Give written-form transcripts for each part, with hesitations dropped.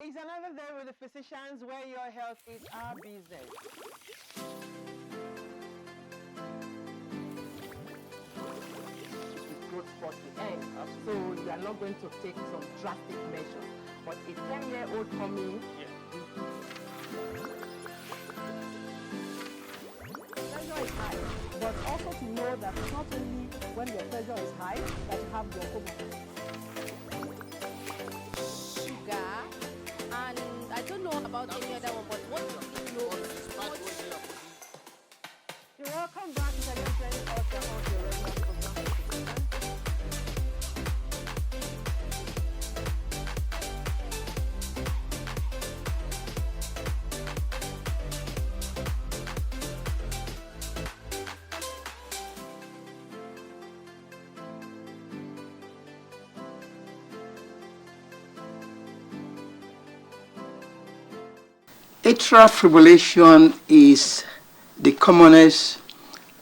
It's another day with the physicians where your health is our business. With growth spot the end. So you are not going to take some drastic measures. But a 10-year-old coming, Pressure is high, but also to know that it's not only when your pressure is high that you have glaucoma. Sugar, and I don't know about any other one, but what you know, You're welcome back to the training outcome of your regular program. Atrial fibrillation is the commonest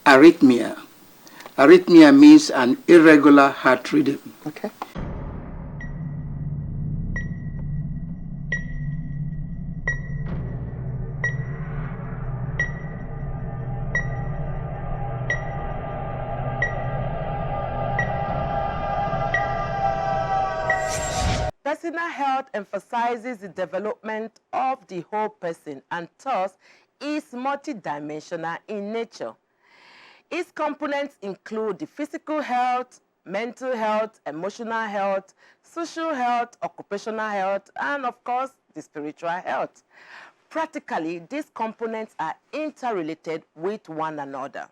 arrhythmia. Arrhythmia means an irregular heart rhythm. okay. Personal health emphasizes the development of the whole person and thus is multidimensional in nature. Its components include the physical health, mental health, emotional health, social health, occupational health, and of course, the spiritual health. Practically, these components are interrelated with one another.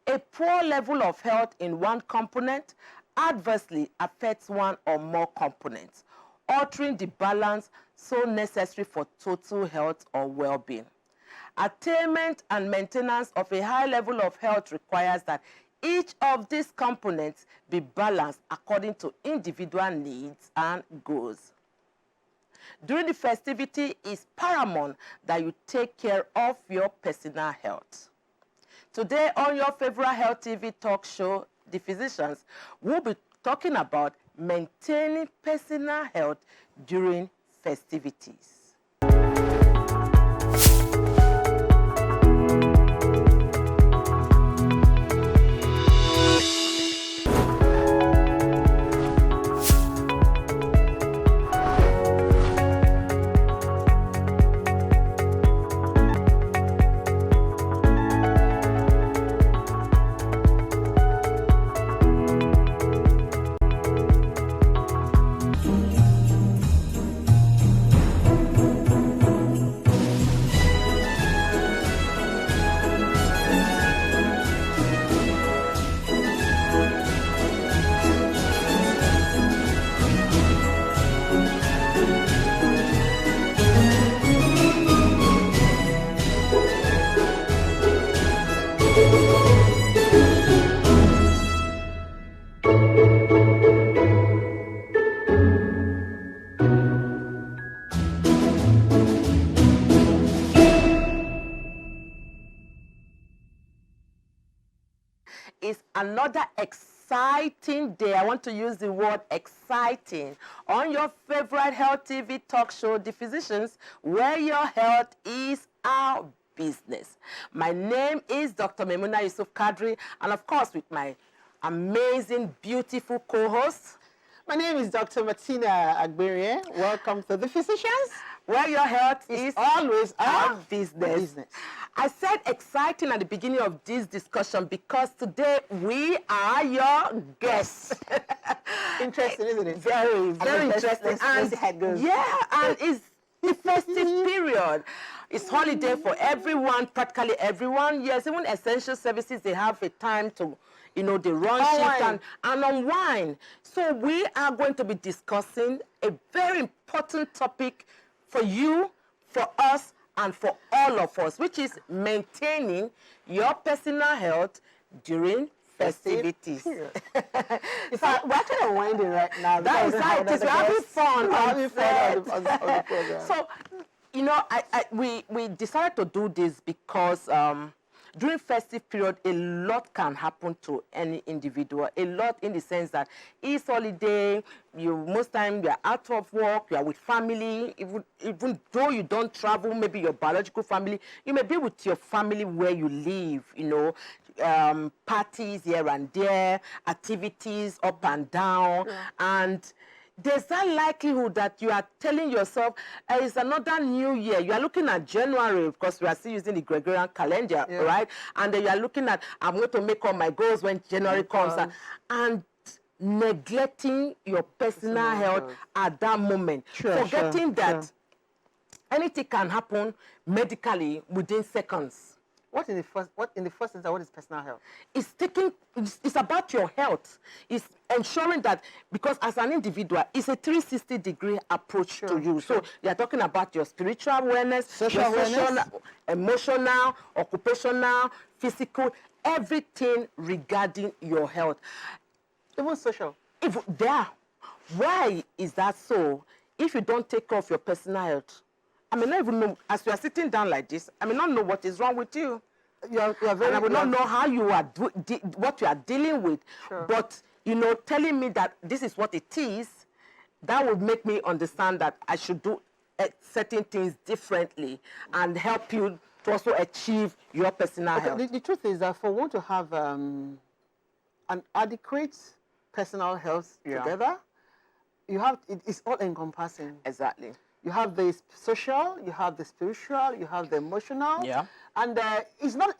A poor level of health in one component adversely affects one or more components, altering the balance so necessary for total health or well-being. Attainment and maintenance of a high level of health requires that each of these components be balanced according to individual needs and goals. During the festivity, it is paramount that you take care of your personal health. Today on your favorite health TV talk show, The Physicians, we'll be talking about maintaining personal health during festivities. Is another exciting day. I want to use the word exciting on your favorite health TV talk show, The Physicians, where your health is our business. My name is Dr. Maymunah Yusuf Kadiri, and of course with my amazing, beautiful co-host. My name is Dr. Martina Agberien. Welcome to The Physicians, Where your health is always our our business. I said exciting at the beginning of this discussion because today we are your guests. Interesting, isn't it? Very, very interesting. Let's see how it goes. Yeah, and it's the festive period. It's holiday for everyone, practically everyone. Yes, even essential services, they have a time to, they run shift and unwind. So we are going to be discussing a very important topic for you, for us, and for all of us, which is maintaining your personal health during festivities. In fact, we're actually unwinding right now. That is how it is. We're having fun. We're having fun on the program. So, we decided to do this because during festive period, a lot can happen to any individual. A lot in the sense that it's holiday, most time you're out of work, you're with family, even though you don't travel, maybe your biological family, you may be with your family where you live, parties here and there, activities up and down, and there's that likelihood that you are telling yourself, it's another new year. You are looking at January, because we are still using the Gregorian calendar, right? And then you are looking at, I'm going to make all my goals when January comes. And neglecting your personal health at that moment. Forgetting that anything can happen medically within seconds. What in the first instance, what is personal health? It's about your health. It's ensuring that, because as an individual, it's a 360-degree approach to you. So you're talking about your spiritual awareness, social awareness, emotional, occupational, physical, everything regarding your health. Even social. Why is that so? If you don't take care of your personal health, I may not even know, as you are sitting down like this, I may not know what is wrong with you. You are very, and I will not know how you are, what you are dealing with. But, telling me that this is what it is, that would make me understand that I should do certain things differently and help you to also achieve your personal health. The truth is that for one to have an adequate personal health together, it's all encompassing. Exactly. You have the social, you have the spiritual, you have the emotional. Yeah. And it's not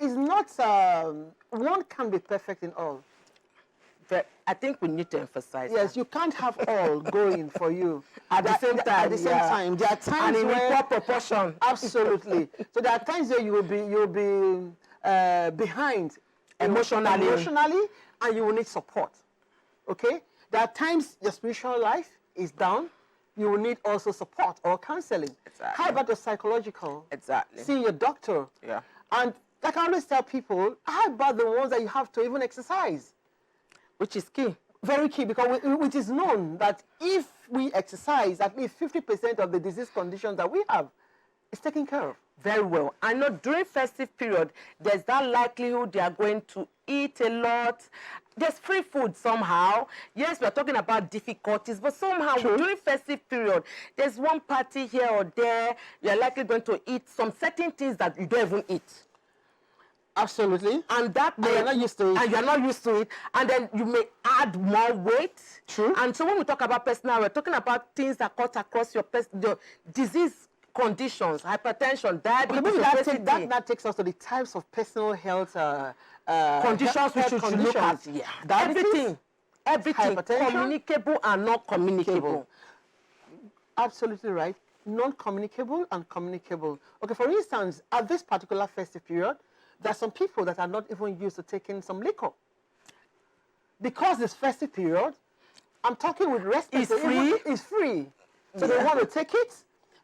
one can be perfect in all. But I think we need to emphasize Yes, that. you can't have all going for you. At the same time. At the same time. There are times and in where, equal proportion. Absolutely. So there are times where you'll be behind emotionally, and you will need support. Okay? There are times your spiritual life is down. You will need also support or counseling. Exactly. How about the psychological? Exactly. Seeing your doctor. Yeah. And like I always tell people, how about the ones that you have to even exercise? Which is key. Very key, because it is known that if we exercise, at least 50% of the disease conditions that we have is taken care of. Very well. I know during festive period, there's that likelihood they are going to eat a lot. There's free food somehow. Yes, we're talking about difficulties, but somehow during festive period, there's one party here or there, you're likely going to eat some certain things that you don't even eat. Absolutely. And that may, you're not used to it. And you're not used to it. And then you may add more weight. True. And so when we talk about personal, we're talking about things that cut across your the disease conditions, hypertension, diabetes, that takes us to the types of personal health conditions we should look at. Yeah. Everything, hypertension, communicable and not communicable. Absolutely right. Non-communicable and communicable. Okay, for instance, at this particular festive period, there are some people that are not even used to taking some liquor. Because this festive period, I'm talking with respect. It's free. It's free. So they want to take it.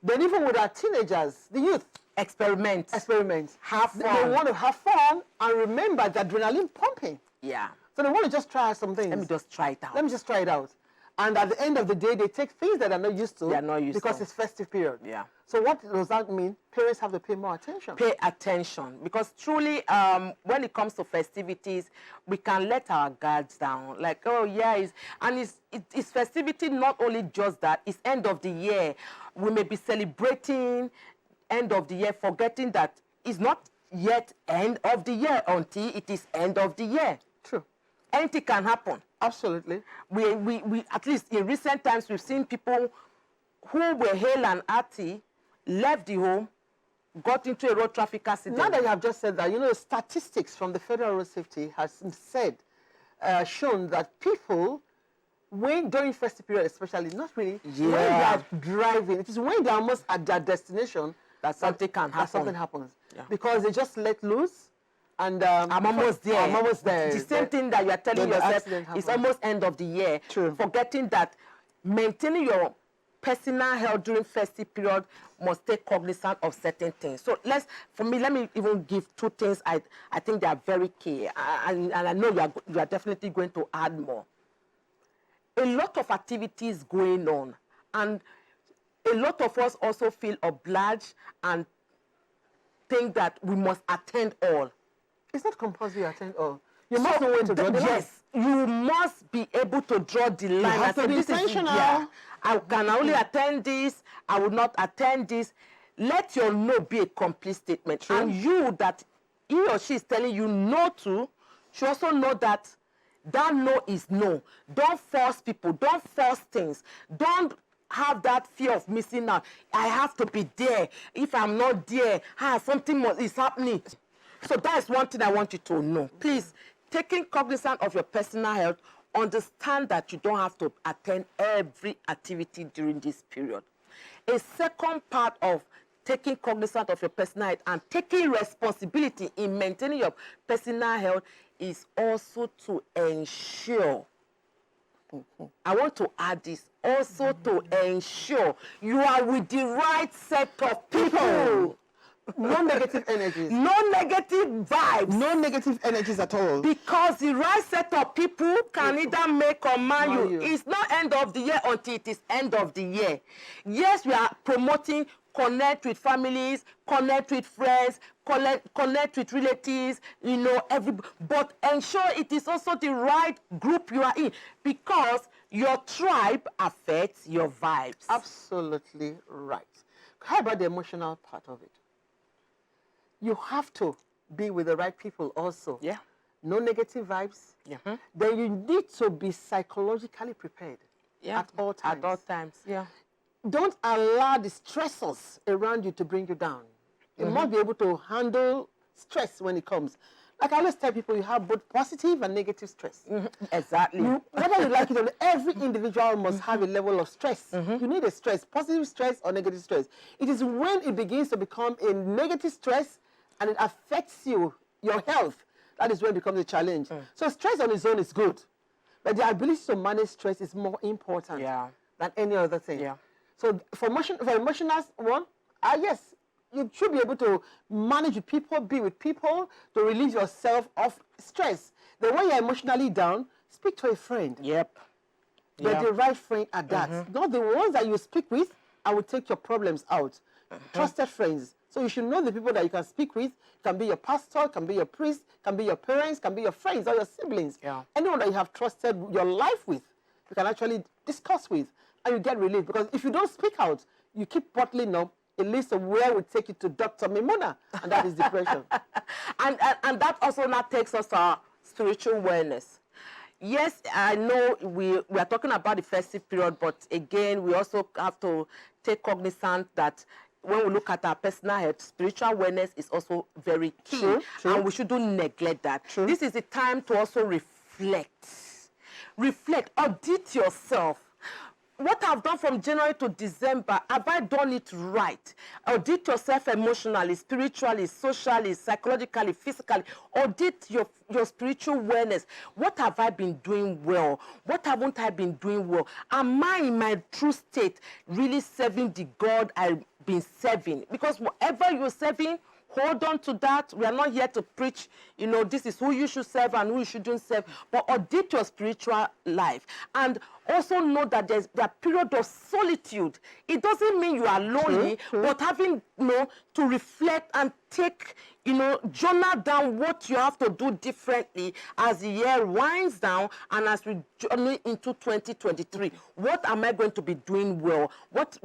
Then even with our teenagers, the youth, Experiment. Have fun. They want to have fun and remember the adrenaline pumping. Yeah. So they want to just try some things. Let me just try it out. Let me just try it out. And at the end of the day, they take things that they're not used to. They are not used because to. it's festive period. Yeah. So what does that mean? Parents have to pay more attention. Pay attention, because truly, when it comes to festivities, we can let our guards down. Like, oh yeah, it's festivity. Not only just that, it's end of the year. We may be celebrating end of the year, forgetting that it's not yet end of the year until it is end of the year. True. Anything can happen. Absolutely. We at least in recent times, we've seen people who were hale and hearty, left the home, got into a road traffic accident. Now that you have just said that, statistics from the Federal Road Safety has shown that people, during festive period especially, not really, when they are driving, it is when they are almost at their destination that something can happen. That something happens. Yeah. Because they just let loose. And I'm almost there. I'm almost there. The same thing that you are telling yourself is almost end of the year. True. Forgetting that maintaining your personal health during festive period must take cognizance of certain things. So let me even give two things I think they are very key. And I know you are definitely going to add more. A lot of activities going on, and a lot of us also feel obliged and think that we must attend all. It's not compulsory to attend all. You must know when to draw the line. Yes, you must be able to draw the line. have to be intentional. I can only attend this. I will not attend this. Let your no be a complete statement. True. And you that he or she is telling you no to, should also know that that no is no. Don't force people. Don't force things. Don't have that fear of missing out. I have to be there. If I'm not there, something is happening. So that is one thing I want you to know. Please, taking cognizance of your personal health, understand that you don't have to attend every activity during this period. A second part of taking cognizance of your personal health and taking responsibility in maintaining your personal health is also to ensure, I want to add this, also to ensure you are with the right set of people. No negative energies. No negative vibes. No negative energies at all. Because the right set of people can either make or mar you. It's not end of the year until it is end of the year. Yes, we are promoting connect with families, connect with friends, connect with relatives, you know, but ensure it is also the right group you are in, because your tribe affects your vibes. Absolutely right. How about the emotional part of it? You have to be with the right people also. Yeah. No negative vibes. Yeah. Then you need to be psychologically prepared at all times. At all times, yeah. Don't allow the stressors around you to bring you down. You must be able to handle stress when it comes. Like I always tell people, you have both positive and negative stress. Exactly. Whether you like it or not, every individual must have a level of stress. You need a stress, positive stress or negative stress. It is when it begins to become a negative stress and it affects you, your health, that is when it becomes a challenge. So stress on its own is good, but the ability to manage stress is more important than any other thing. Yeah. So for emotional one, yes, you should be able to manage with people, be with people, to relieve yourself of stress. Then when you're emotionally down, speak to a friend. Yep. But the right friend at that. Not the ones that you speak with and will take your problems out. Trusted friends. So you should know the people that you can speak with. Can be your pastor, can be your priest, can be your parents, can be your friends or your siblings. Yeah. Anyone that you have trusted your life with, you can actually discuss with, and you get relief. Because if you don't speak out, you keep bottling up. A list of where we take you to Dr. Maymunah, and that is depression. and that also now takes us to our spiritual wellness. Yes, I know we are talking about the festive period, but again, we also have to take cognizance that when we look at our personal health, spiritual wellness is also very key. True. And we shouldn't neglect that. True. This is the time to also reflect. Reflect, audit yourself. What I've done from January to December, have I done it right? Audit yourself emotionally, spiritually, socially, psychologically, physically. Audit your spiritual wellness. What have I been doing well? What haven't I been doing well? Am I in my true state really serving the God I've been serving? Because whatever you're serving, hold on to that. We are not here to preach, you know, this is who you should serve and who you shouldn't serve. But audit your spiritual life. And also know that there's a period of solitude. It doesn't mean you are lonely, but having, you know, to reflect and take, you know, journal down what you have to do differently as the year winds down and as we journey into 2023. What am I going to be doing well? What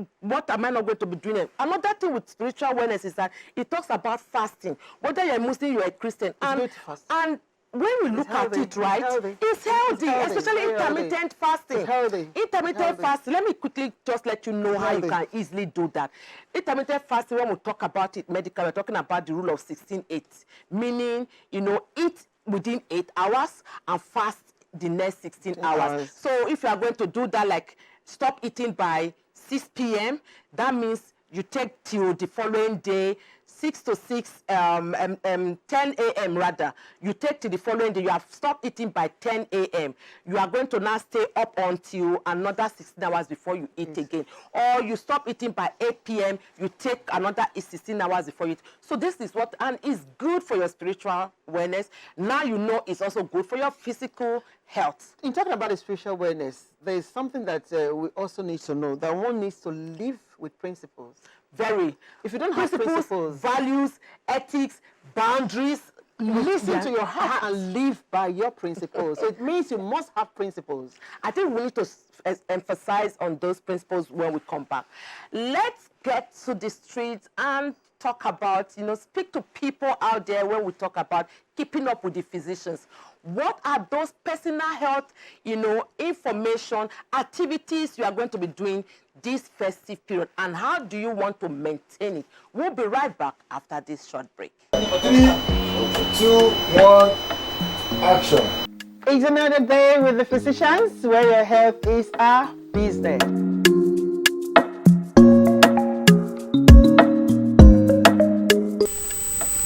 am I not going to be doing? Another thing with spiritual awareness is that it talks about fasting. Whether you're a Muslim, you're a Christian. And when we look at it, right, it's healthy, especially intermittent fasting. Intermittent fasting, let me quickly just let you know how you can easily do that. Intermittent fasting, when we talk about it medically, we're talking about the rule of 16-8, meaning, you know, eat within 8 hours and fast the next 16 hours. So if you are going to do that, like stop eating by 6 p.m., that means you take till the following day, 10 a.m. rather. You take to the following day, you have stopped eating by 10 a.m. You are going to now stay up until another 16 hours before you eat again. Or you stop eating by 8 p.m., you take another 16 hours before you eat. So this is what, and it's good for your spiritual awareness. Now you know it's also good for your physical health. In talking about the spiritual awareness, there is something that we also need to know, that one needs to live with principles. Very. If you don't have principles, values, ethics, boundaries, listen to your heart and live by your principles. So it means you must have principles. I think we need to emphasize on those principles when we come back. Let's get to the streets and talk about, speak to people out there when we talk about keeping up with the physicians. What are those personal health, information, activities you are going to be doing this festive period, and how do you want to maintain it? We'll be right back after this short break. 3, 2, 1, action. It's another day with the physicians where your health is our business.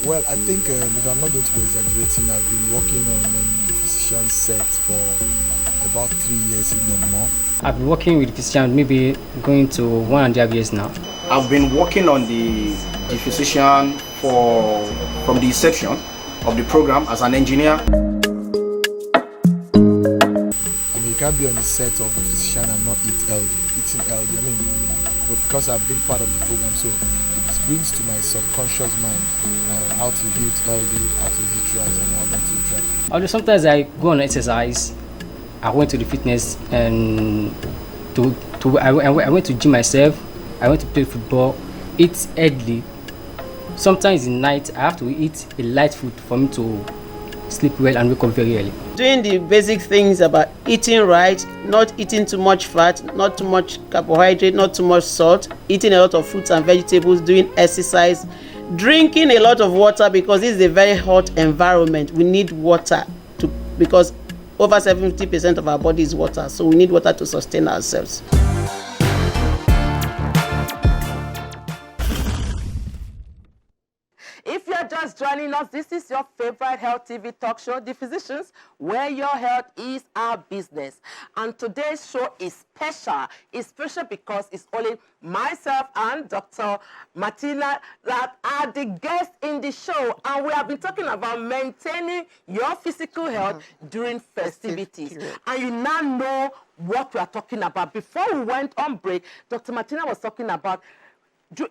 Well, I think if I'm not going to be exaggerating, I've been working on the physician set for about 3 years, if not more. I've been working with physicians maybe going to 1.5 years now. I've been working on the physician from the inception of the program as an engineer. I mean, you can't be on the set of a physician and not eating healthy. I mean, but because I've been part of the program, so it brings to my subconscious mind how to eat healthy, how to eat right, and how not to eat right. Although sometimes I go on exercise, I went to the fitness and I went to gym myself. I went to play football, eat early. Sometimes in the night I have to eat a light food for me to sleep well and wake up very early. Doing the basic things about eating right, not eating too much fat, not too much carbohydrate, not too much salt, eating a lot of fruits and vegetables, doing exercise, drinking a lot of water, because this is a very hot environment. We need water because over 70% of our body is water, so we need water to sustain ourselves. If you're just joining us, this is your favorite health TV talk show, The Physicians, where your health is our business. And today's show is special. It's special because it's only myself and Dr. Martina that are the guests in the show. And we have been talking about maintaining your physical health during festivities. And you now know what we are talking about. Before we went on break, Dr. Martina was talking about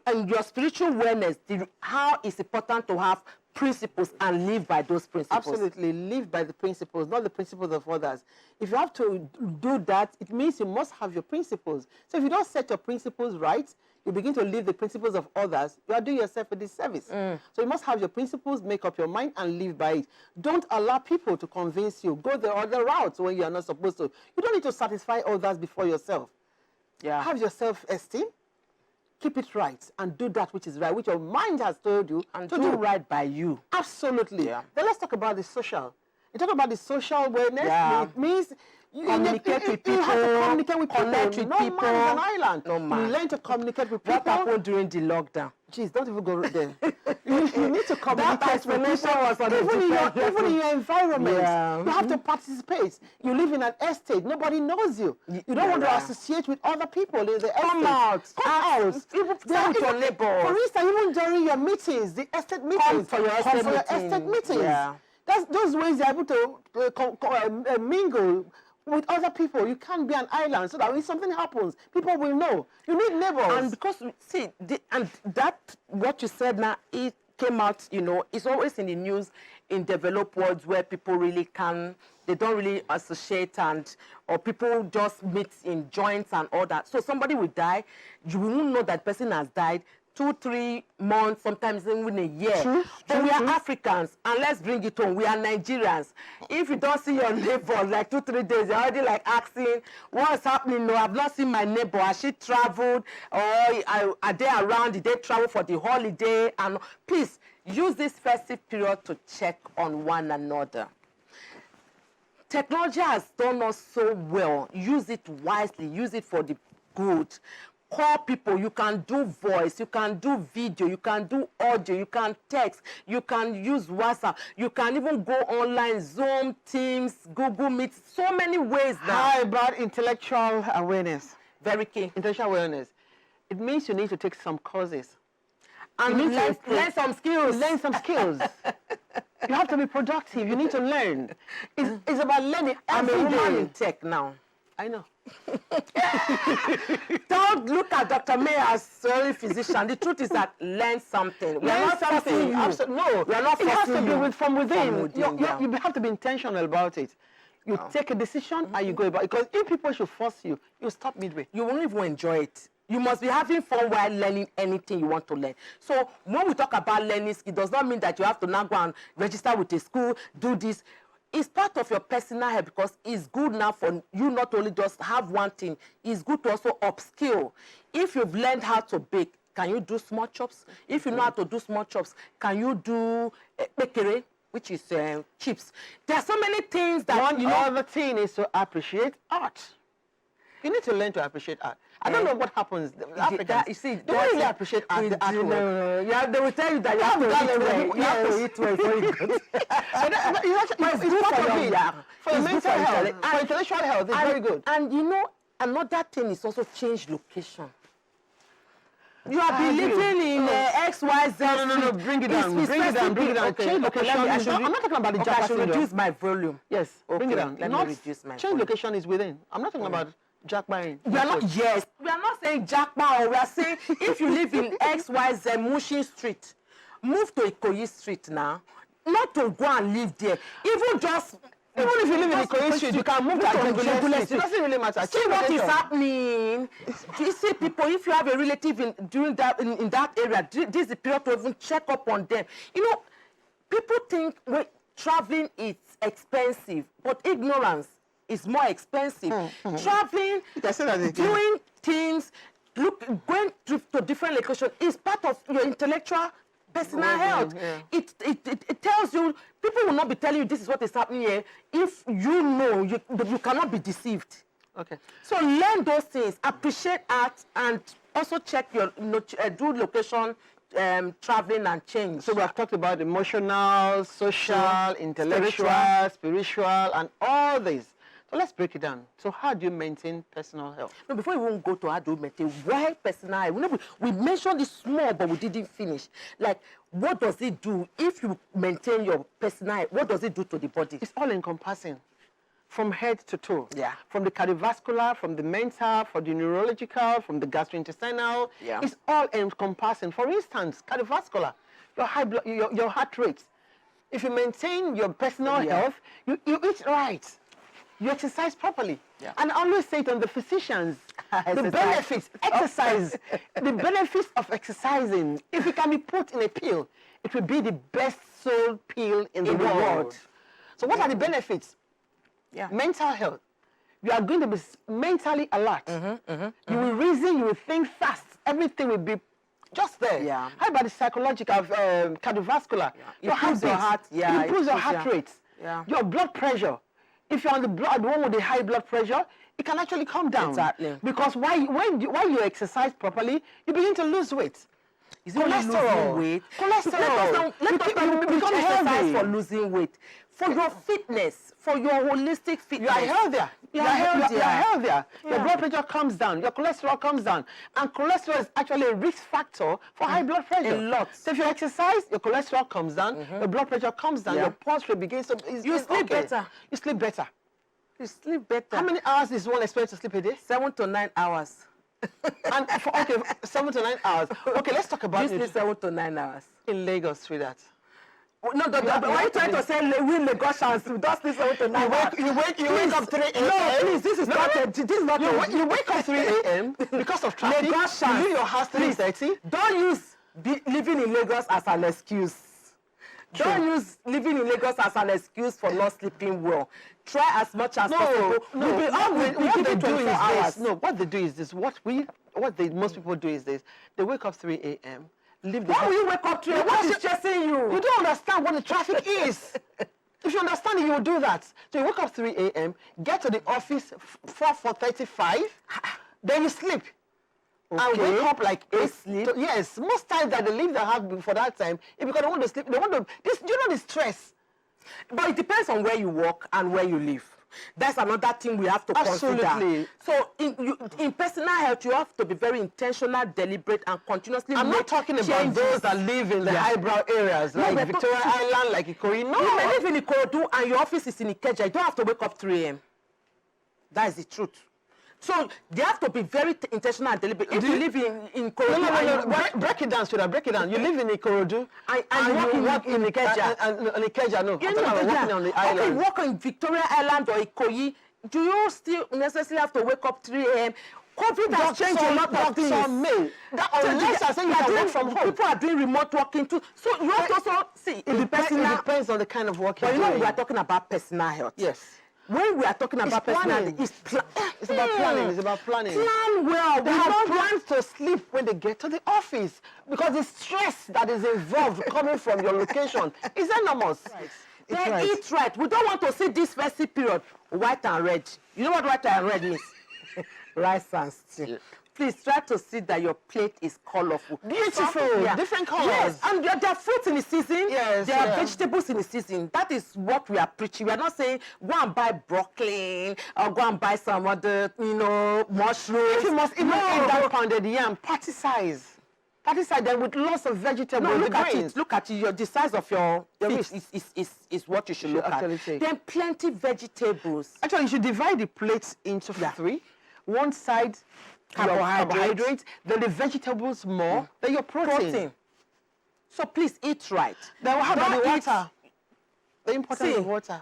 and your spiritual wellness, how it's important to have principles and live by those principles. Absolutely, live by the principles, not the principles of others. If you have to do that, it means you must have your principles. So if you don't set your principles right, you begin to live the principles of others, you are doing yourself a disservice. So you must have your principles, make up your mind, and live by it. Don't allow people to convince you. Go the other route when you are not supposed to. You don't need to satisfy others before yourself. Yeah. Have your self-esteem. Keep it right and do that which is right, which your mind has told you And to do do. right by you. Absolutely. Yeah. Then let's talk about the social. You talk about the social awareness. Yeah. It means you Communicate with You have to people, communicate with connect people. with No people. man is an island. No man. You learn to communicate with people. What happened during the lockdown? Jeez, don't even go there. you need to communicate That with people. explanation was on a even in your environment. Yeah. You have to participate. You live in an estate. Nobody knows you. You don't want to associate with other people in the estate. Come out. Come out. Even tell your neighbor. For instance, even during your meetings, the estate meetings. for your estate meetings. Yeah. Those ways you're able to mingle with other people. You can't be an island, so that when something happens, people will know. You need neighbors. And because, see, and that, what you said now, it came out, it's always in the news in developed worlds where people really they don't really associate or people just meet in joints and all that. So somebody will die, you won't know that person has died 2-3 months, sometimes even a year. But we are Africans, and let's bring it home. We are Nigerians. If you don't see your neighbor like 2-3 days, you're already like asking, what's happening? No, I've not seen my neighbor. Has she traveled? Or are they around? Did they travel for the holiday? And please use this festive period to check on one another. Technology has done us so well. Use it wisely. Use it for the good. Call people. You can do voice, you can do video, you can do audio, you can text, you can use WhatsApp, you can even go online, Zoom, Teams, Google Meet, so many ways now. How about intellectual awareness? Very key. Intellectual awareness. It means you need to take some courses. And You need to learn some skills. Learn some skills. You have to be productive. You need to learn. It's about learning I'm a every woman day. in tech now. I know. Don't look at Dr. May as only physician. The truth is that learn something. We are not forcing you. No, we are not it has forcing to be you from within. yeah. You have to be intentional about it. You take a decision and you go about it. Because if people should force you, you stop midway. You won't even enjoy it. You must be having fun while learning anything you want to learn. So when we talk about learning, it does not mean that you have to now go and register with a school, do this. It's part of your personal health because it's good now for you not only just have one thing, it's good to also upskill. If you've learned how to bake, can you do small chops? If you know how to do small chops, can you do bakery, which is chips? There are so many things that One other thing is to appreciate art. You need to learn to appreciate art. I don't know what happens. Africans, you see, they don't really appreciate art. The artwork. No. Yeah, they will tell you that you have to eat well. You have to eat well. It's very good. It's good for your mental health, for intellectual health. It's very good. And you know, another thing is also change location. You have been living in XYZ. No, bring it down. Bring it down. Change location. I'm not talking about the I should reduce my volume. Yes, bring it down. Let me reduce my change location is within. I'm not talking about jackpot. We are not, yes. We are not saying jackpot. We are saying if you live in XYZ Mushin Street, move to Ikoyi Street now. Not to go and live there. Even if you live in Ikoyi Street, you can move to Ajegule Street. It doesn't really matter. See what is happening. You see people, if you have a relative in that area, this is the period to even check up on them. You know, people think traveling is expensive, but ignorance is more expensive. Traveling, doing things, going to different locations is part of your intellectual personal health. Yeah. It tells you, people will not be telling you this is what is happening here. If you know, you cannot be deceived. Okay. So learn those things, appreciate art, and also check your, do location, traveling and change. So we have talked about emotional, social, intellectual, spiritual, and all these. So let's break it down. So how do you maintain personal health? No, before we even go to how do you maintain, why personal health? We mentioned this small, but we didn't finish. Like, what does it do if you maintain your personal health? What does it do to the body? It's all encompassing, from head to toe. Yeah. From the cardiovascular, from the mental, from the neurological, from the gastrointestinal. Yeah. It's all encompassing. For instance, cardiovascular, your high blood, your heart rate. If you maintain your personal health, you eat right. You exercise properly. Yeah. And I always say it on the physicians, the benefits, exercise, the benefits of exercising, if it can be put in a pill, it will be the best sold pill in the world. So what are the benefits? Yeah. Mental health. You are going to be mentally alert. You will reason, you will think fast. Everything will be just there. Yeah. How about the psychological, cardiovascular? Yeah. Improves your heart. Yeah. Improves your heart rate. Yeah. Your blood pressure. If you're on the one with the high blood pressure, it can actually come down. Exactly. Because when you exercise properly, you begin to lose weight. Is it cholesterol? Weight? Cholesterol. Let us become exercise for losing weight. For your fitness, for your holistic fitness. You are healthier. You are healthier. Yeah. Your blood pressure comes down. Your cholesterol comes down. And cholesterol is actually a risk factor for high blood pressure. A lot. So if you exercise, your cholesterol comes down, your blood pressure comes down, your pulse rate begins to... You sleep better. You sleep better. You sleep better. How many hours is one expected to sleep a day? 7 to 9 hours. And 7 to 9 hours. Okay, let's talk about it. You sleep 7 to 9 hours. In Lagos, through that. No, why are you trying to say we Lagosians who don't sleep 7 to 9 hours? You wake up 3 a.m. No, please, this is not you wake up 3 a.m. because of traffic. Lagosians. You leave your house 3:30. Don't use living in Lagos as an excuse. Don't use living in Lagos as an excuse for not sleeping well. Try as much as possible. What they do is this. No, what they do is this. What most people do is this. They wake up 3 a.m. Why will you wake up 3 a.m.? What is chasing you? You don't understand what the traffic is. If you understand it, you will do that. So you wake up 3 a.m., get to the office 4:35, then you sleep. Okay. And wake up like 8. Sleep? Yes, most times that they leave the house before that time, it's because they want to sleep. They want to. Do you know the stress? But it depends on where you work and where you live. That's another thing we have to consider. So in personal health, you have to be very intentional, deliberate, and continuously I'm not talking about those that live in the highbrow areas, like Victoria Island, like Ikoyi. No. You may live in Ikorodu and your office is in Ikeja. You don't have to wake up 3 a.m. That is the truth. So they have to be very intentional and deliberate. If you live in Ikorodu, No. Break it down, Sudha. Break it down. You live in Ikorodu and you work in Ikeja. Ikeja, no. You know, working on the island. Okay, work in Victoria Island or Ikoyi. Do you still necessarily have to wake up 3 a.m.? COVID has changed a lot of things. Unless I say you can work from home. People are doing remote working too. So you have to also see. It depends on the kind of work you're doing. doing. But you know, we are talking about personal health. Yes. When we are talking about personality, it's about planning. It's about planning. Plan well. They have plans to sleep when they get to the office because the stress that is involved coming from your location is enormous. Right. They eat right. We don't want to see this festive period white and red. You know what white and red means? Rice and stew. Yeah. Please try to see that your plate is colorful. Beautiful, different colors. Yes, and there are fruits in the season. Yes, there are vegetables in the season. That is what we are preaching. We are not saying go and buy broccoli or go and buy some other, mushrooms. If you must even eat that pounded yam, party size. Party size, then with lots of vegetables. No, look at it. Look at it. The size of your wrist is what you should look at. Then plenty vegetables. Actually, you should divide the plates into 3. One side carbohydrates, then the vegetables more, then your protein. So please eat right. Then how about the water? The importance of water.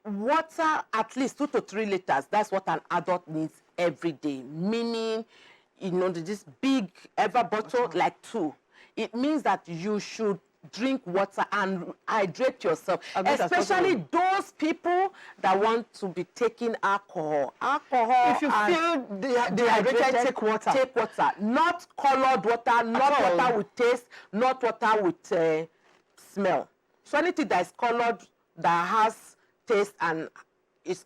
Water, at least 2 to 3 liters. That's what an adult needs every day. Meaning, this big ever bottle, like 2. It means that you should drink water and hydrate yourself, especially those people that want to be taking alcohol. If you feel dehydrated, take water. Take water, not colored water, not water with taste, not water with smell. So anything that is colored, that has taste and it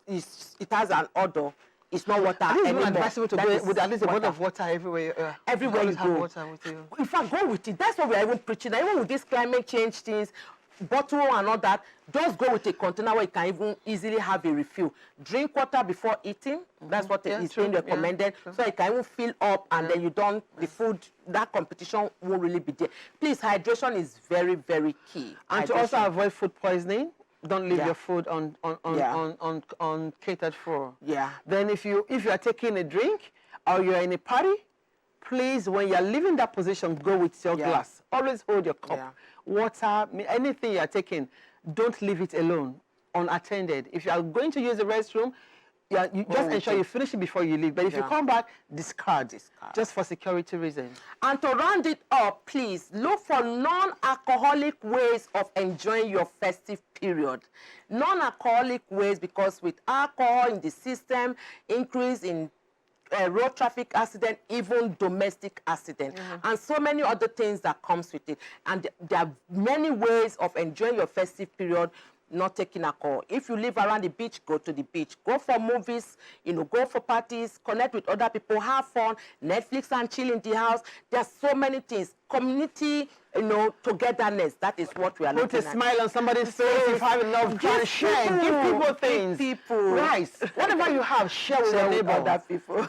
has an odor, it's not water anymore. It's not advisable to go with at least a bottle of water everywhere. Everywhere you go. Water with you. In fact, go with it. That's what we are even preaching. Even with this climate change things, bottle and all that, just go with a container where you can even easily have a refill. Drink water before eating. That's what is being recommended. So you can even fill up and then you don't, the food, that competition won't really be there. Please, hydration is very, very key. And to also avoid food poisoning. Don't leave your food on catered for. Yeah. Then if you are taking a drink or you're in a party, please, when you're leaving that position, go with your glass. Always hold your cup. Water, anything you're taking, don't leave it alone, unattended. If you are going to use the restroom, you just ensure you finish it before you leave. But if you come back, discard. Just for security reasons. And to round it up, please, look for non-alcoholic ways of enjoying your festive period. Non-alcoholic ways, because with alcohol in the system, increase in road traffic accident, even domestic accident, and so many other things that comes with it. And there are many ways of enjoying your festive period, not taking alcohol. If you live around the beach, go to the beach. Go for movies, go for parties, connect with other people, have fun, Netflix and chill in the house. There's so many things. Community, togetherness. That is what we are looking at. Put a smile on somebody's face if you have enough to share. Give people things. Rice. Whatever you have, share with your neighbor. Other people.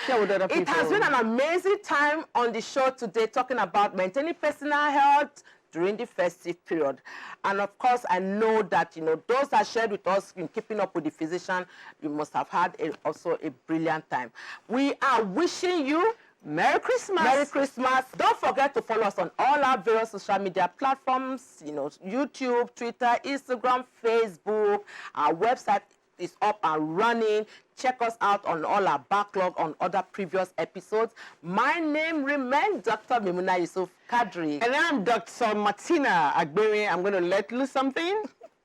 Share with other people. It has been an amazing time on the show today talking about maintaining personal health during the festive period. And of course, I know that, those that shared with us in keeping up with the physician, you must have had also a brilliant time. We are wishing you Merry Christmas. Merry Christmas. Don't forget to follow us on all our various social media platforms, YouTube, Twitter, Instagram, Facebook. Our website is up and running. Check us out on all our backlog on other previous episodes. My name remains Dr. Maymunah Yusuf Kadiri. And I'm Dr. Martina Agberien. I'm going to let loose something.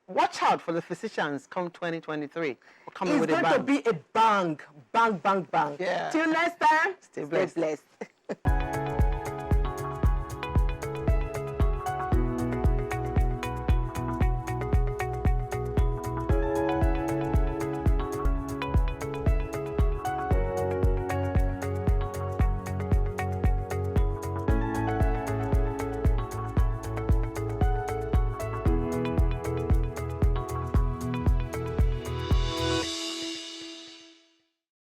Watch out for the physicians come 2023. It's going to be a bang, bang, bang, bang. Yeah. Till next time, stay blessed. Stay blessed.